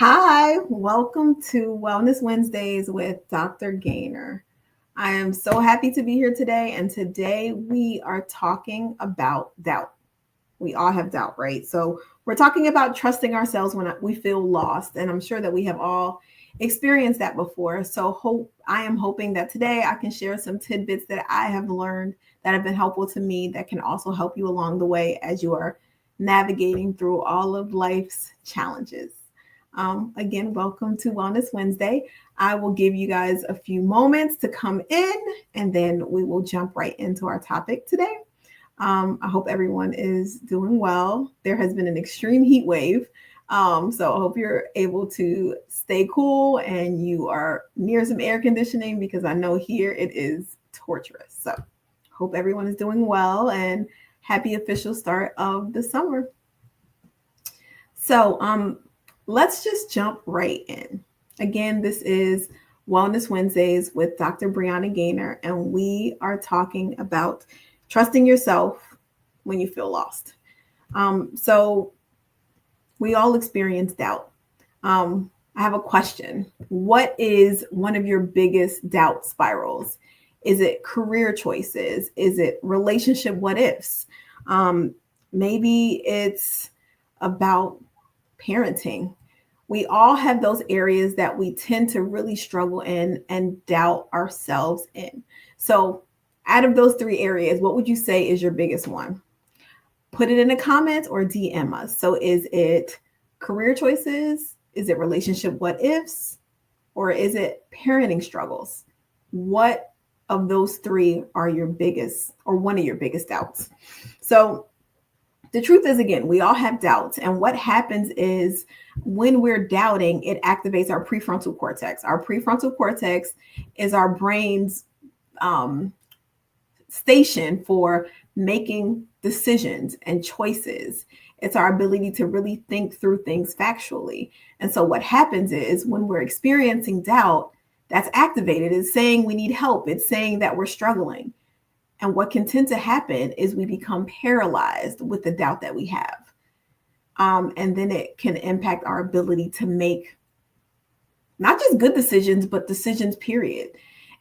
Hi, welcome to Wellness Wednesdays with Dr. Gaynor. I am so happy to be here today, and today we are talking about doubt. We all have doubt, right? So, we're talking about trusting ourselves when we feel lost, and I'm sure that we have all experienced that before. So, I am hoping that today I can share some tidbits that I have learned that have been helpful to me that can also help you along the way as you are navigating through all of life's challenges. Again, welcome to Wellness Wednesday. I will give you guys a few moments to come in and then we will jump right into our topic today. I hope everyone is doing well. There has been an extreme heat wave. So I hope you're able to stay cool and you are near some air conditioning because I know here it is torturous. So hope everyone is doing well and happy official start of the summer. So let's just jump right in. Again, this is Wellness Wednesdays with Dr. Brianna Gaynor, and we are talking about trusting yourself when you feel lost. So we all experience doubt. I have a question. What is one of your biggest doubt spirals? Is it career choices? Is it relationship what ifs? Maybe it's about parenting. We all have those areas that we tend to really struggle in and doubt ourselves in. So, out of those three areas, what would you say is your biggest one? Put it in the comments or DM us. So, is it career choices? Is it relationship what ifs? Or is it parenting struggles? What of those three are your biggest or one of your biggest doubts? So, the truth is, again, we all have doubts. And what happens is when we're doubting, it activates our prefrontal cortex. Our prefrontal cortex is our brain's station for making decisions and choices. It's our ability to really think through things factually. And so what happens is when we're experiencing doubt, that's activated. It's saying we need help. It's saying that we're struggling. And what can tend to happen is we become paralyzed with the doubt that we have. And then it can impact our ability to make not just good decisions, but decisions, period.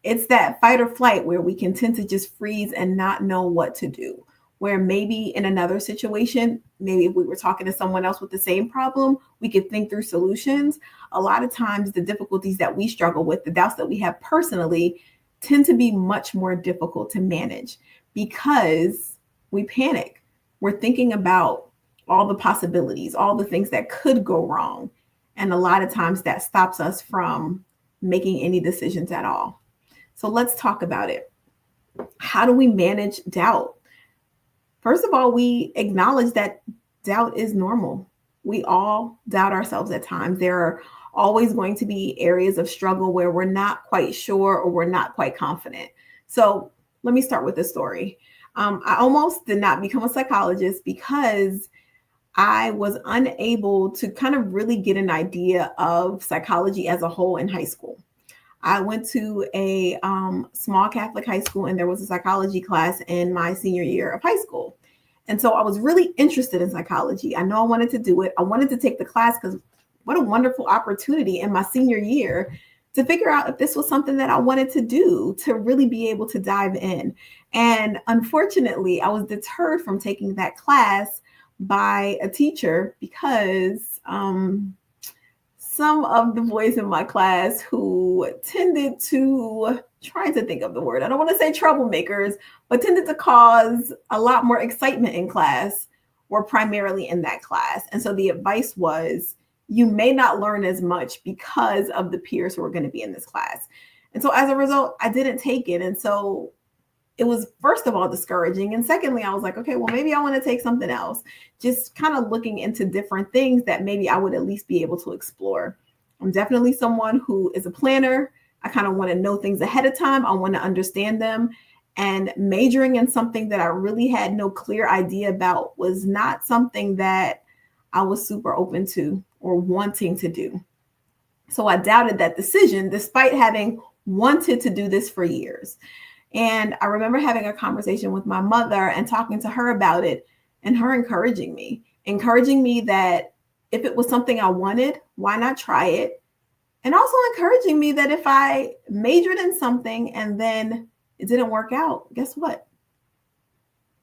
It's that fight or flight where we can tend to just freeze and not know what to do. Where maybe in another situation, maybe if we were talking to someone else with the same problem, we could think through solutions. A lot of times the difficulties that we struggle with, the doubts that we have personally, tend to be much more difficult to manage because we panic. We're thinking about all the possibilities, all the things that could go wrong. And a lot of times that stops us from making any decisions at all. So let's talk about it. How do we manage doubt? First of all, we acknowledge that doubt is normal. We all doubt ourselves at times. There are always going to be areas of struggle where we're not quite sure or we're not quite confident. So let me start with a story. I almost did not become a psychologist because I was unable to kind of really get an idea of psychology as a whole in high school. I went to a small Catholic high school and there was a psychology class in my senior year of high school. And so I was really interested in psychology. I know I wanted to do it. I wanted to take the class because what a wonderful opportunity in my senior year to figure out if this was something that I wanted to do, to really be able to dive in. And unfortunately, I was deterred from taking that class by a teacher because some of the boys in my class who tended to, trying to think of the word, I don't want to say troublemakers, but tended to cause a lot more excitement in class were primarily in that class. And so the advice was, you may not learn as much because of the peers who are going to be in this class. And so as a result, I didn't take it. And so it was, first of all, discouraging. And secondly, I was like, okay, well, maybe I want to take something else. Just kind of looking into different things that maybe I would at least be able to explore. I'm definitely someone who is a planner. I kind of want to know things ahead of time. I want to understand them. And majoring in something that I really had no clear idea about was not something that I was super open to or wanting to do. So I doubted that decision despite having wanted to do this for years. And I remember having a conversation with my mother and talking to her about it and her encouraging me that if it was something I wanted, why not try it? And also encouraging me that if I majored in something and then it didn't work out, guess what?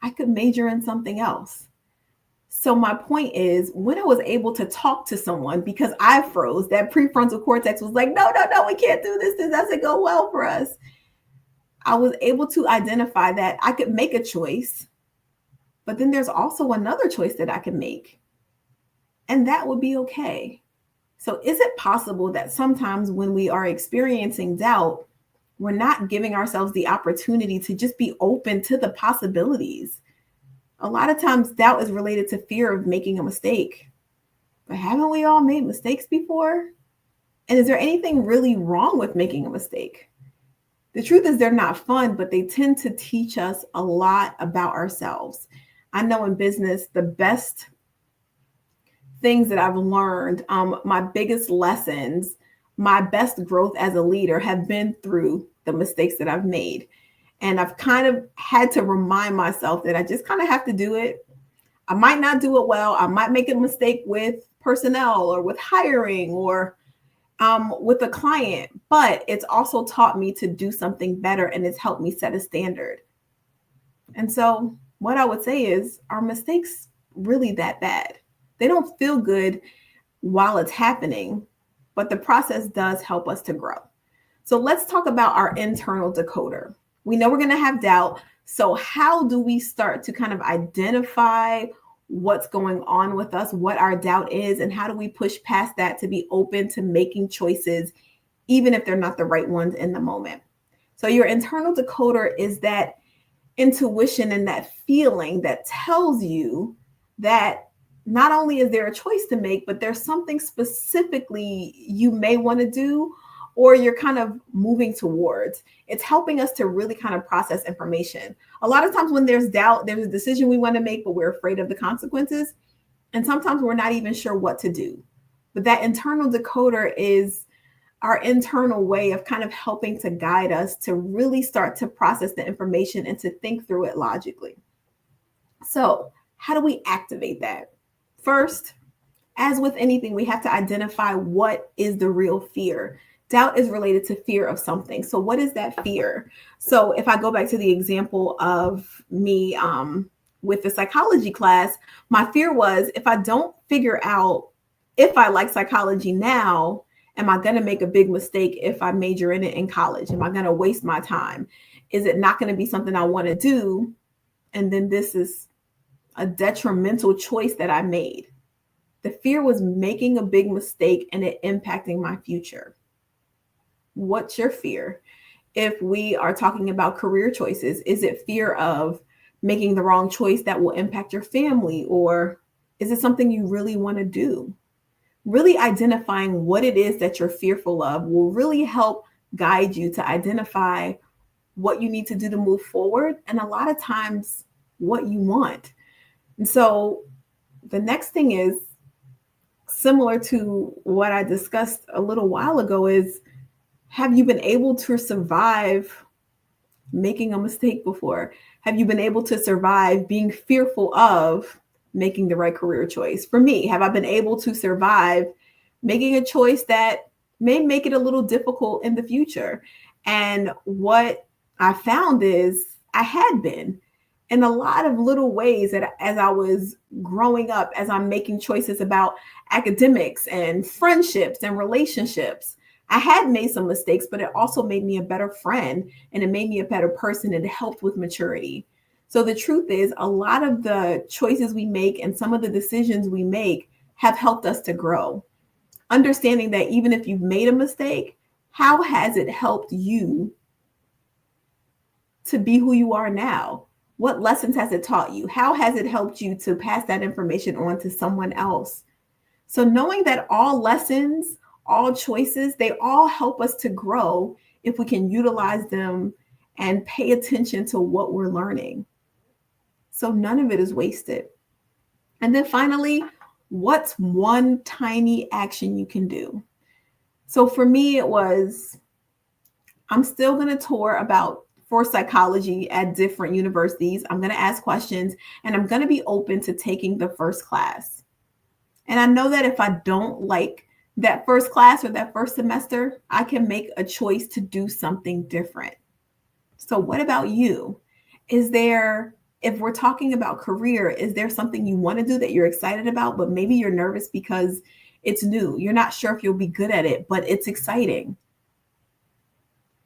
I could major in something else. So my point is, when I was able to talk to someone because I froze, that prefrontal cortex was like, no, no, no, we can't do this. This doesn't go well for us. I was able to identify that I could make a choice, but then there's also another choice that I can make, and that would be okay. So is it possible that sometimes when we are experiencing doubt, we're not giving ourselves the opportunity to just be open to the possibilities? A lot of times doubt is related to fear of making a mistake. But haven't we all made mistakes before? And is there anything really wrong with making a mistake? The truth is they're not fun, but they tend to teach us a lot about ourselves. I know in business, the best things that I've learned, my biggest lessons, my best growth as a leader have been through the mistakes that I've made. And I've kind of had to remind myself that I just kind of have to do it. I might not do it well. I might make a mistake with personnel or with hiring or with a client, but it's also taught me to do something better and it's helped me set a standard. And so what I would say is, are mistakes really that bad? They don't feel good while it's happening, but the process does help us to grow. So let's talk about our internal decoder. We know we're going to have doubt. So how do we start to kind of identify what's going on with us, what our doubt is, and how do we push past that to be open to making choices, even if they're not the right ones in the moment? So your internal decoder is that intuition and that feeling that tells you that not only is there a choice to make, but there's something specifically you may want to do or you're kind of moving towards. It's helping us to really kind of process information. A lot of times when there's doubt, there's a decision we want to make, but we're afraid of the consequences. And sometimes we're not even sure what to do. But that internal decoder is our internal way of kind of helping to guide us to really start to process the information and to think through it logically. So how do we activate that? First, as with anything, we have to identify what is the real fear. Doubt is related to fear of something. So what is that fear? So if I go back to the example of me with the psychology class, my fear was if I don't figure out if I like psychology now, am I going to make a big mistake if I major in it in college? Am I going to waste my time? Is it not going to be something I want to do? And then this is a detrimental choice that I made. The fear was making a big mistake and it impacting my future. What's your fear? If we are talking about career choices, is it fear of making the wrong choice that will impact your family? Or is it something you really want to do? Really identifying what it is that you're fearful of will really help guide you to identify what you need to do to move forward. And a lot of times what you want. And so the next thing is similar to what I discussed a little while ago is, have you been able to survive making a mistake before? Have you been able to survive being fearful of making the right career choice? For me, have I been able to survive making a choice that may make it a little difficult in the future? And what I found is I had been in a lot of little ways that as I was growing up, as I'm making choices about academics and friendships and relationships, I had made some mistakes, but it also made me a better friend and it made me a better person and it helped with maturity. So the truth is, a lot of the choices we make and some of the decisions we make have helped us to grow. Understanding that even if you've made a mistake, how has it helped you to be who you are now? What lessons has it taught you? How has it helped you to pass that information on to someone else? So knowing that all lessons, all choices, they all help us to grow if we can utilize them and pay attention to what we're learning. So none of it is wasted. And then finally, what's one tiny action you can do? So for me, it was, I'm still going to tour about for psychology at different universities. I'm going to ask questions and I'm going to be open to taking the first class. And I know that if I don't like that first class or that first semester, I can make a choice to do something different. So, what about you? Is there, if we're talking about career, is there something you want to do that you're excited about, but maybe you're nervous because it's new? You're not sure if you'll be good at it, but it's exciting.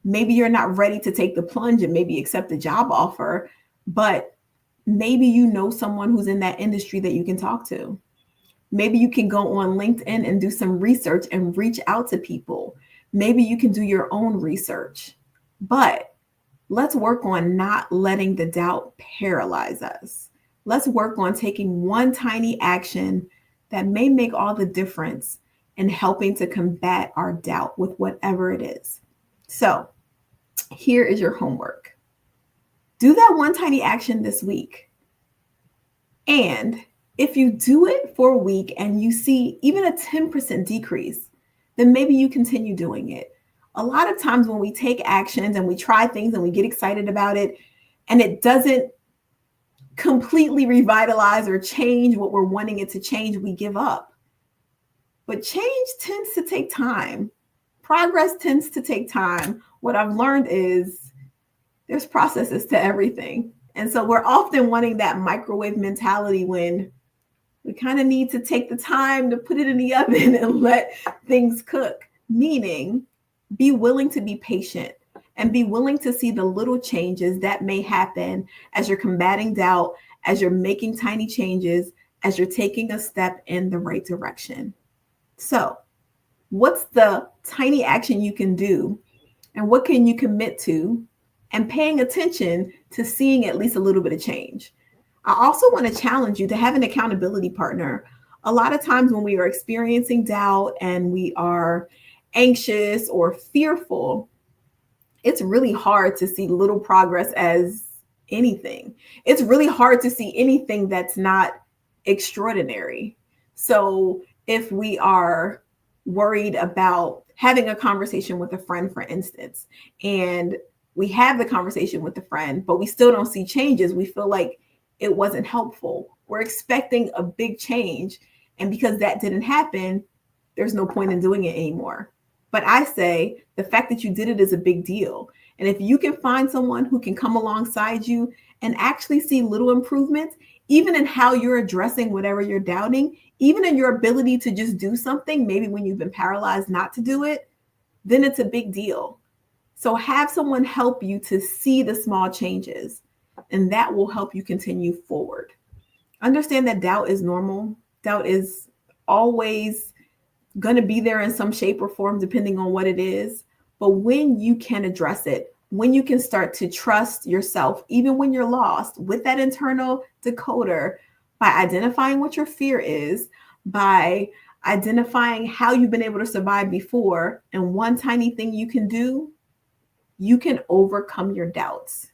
Maybe you're not ready to take the plunge and maybe accept the job offer, but maybe you know someone who's in that industry that you can talk to. Maybe you can go on LinkedIn and do some research and reach out to people. Maybe you can do your own research. But let's work on not letting the doubt paralyze us. Let's work on taking one tiny action that may make all the difference in helping to combat our doubt with whatever it is. So, here is your homework. Do that one tiny action this week. And if you do it for a week and you see even a 10% decrease, then maybe you continue doing it. A lot of times when we take actions and we try things and we get excited about it and it doesn't completely revitalize or change what we're wanting it to change, we give up. But change tends to take time. Progress tends to take time. What I've learned is there's processes to everything. And so we're often wanting that microwave mentality when we kind of need to take the time to put it in the oven and let things cook, meaning be willing to be patient and be willing to see the little changes that may happen as you're combating doubt, as you're making tiny changes, as you're taking a step in the right direction. So, what's the tiny action you can do and what can you commit to, and paying attention to seeing at least a little bit of change? I also want to challenge you to have an accountability partner. A lot of times when we are experiencing doubt and we are anxious or fearful, it's really hard to see little progress as anything. It's really hard to see anything that's not extraordinary. So if we are worried about having a conversation with a friend, for instance, and we have the conversation with the friend, but we still don't see changes, we feel like it wasn't helpful. We're expecting a big change. And because that didn't happen, there's no point in doing it anymore. But I say the fact that you did it is a big deal. And if you can find someone who can come alongside you and actually see little improvements, even in how you're addressing whatever you're doubting, even in your ability to just do something, maybe when you've been paralyzed not to do it, then it's a big deal. So have someone help you to see the small changes, and that will help you continue forward. Understand that doubt is normal. Doubt is always going to be there in some shape or form, depending on what it is. But when you can address it, when you can start to trust yourself, even when you're lost, with that internal decoder, by identifying what your fear is, by identifying how you've been able to survive before, and one tiny thing you can do, you can overcome your doubts.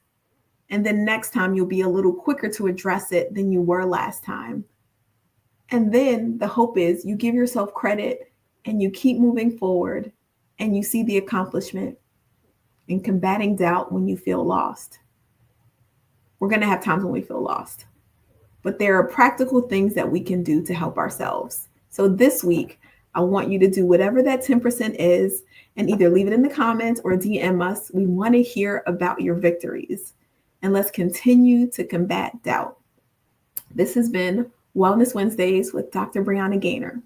And then next time you'll be a little quicker to address it than you were last time. And then the hope is you give yourself credit and you keep moving forward and you see the accomplishment in combating doubt when you feel lost. We're going to have times when we feel lost, but there are practical things that we can do to help ourselves. So this week, I want you to do whatever that 10% is and either leave it in the comments or DM us. We want to hear about your victories, and let's continue to combat doubt. This has been Wellness Wednesdays with Dr. Brianna Gaynor.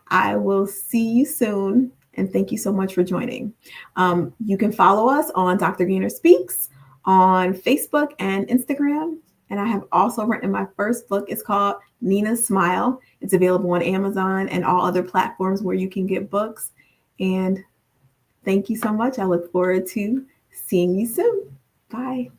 I will see you soon, and thank you so much for joining. You can follow us on Dr. Gaynor Speaks on Facebook and Instagram. And I have also written my first book. It's called Nina's Smile. It's available on Amazon and all other platforms where you can get books. And thank you so much. I look forward to seeing you soon. Bye.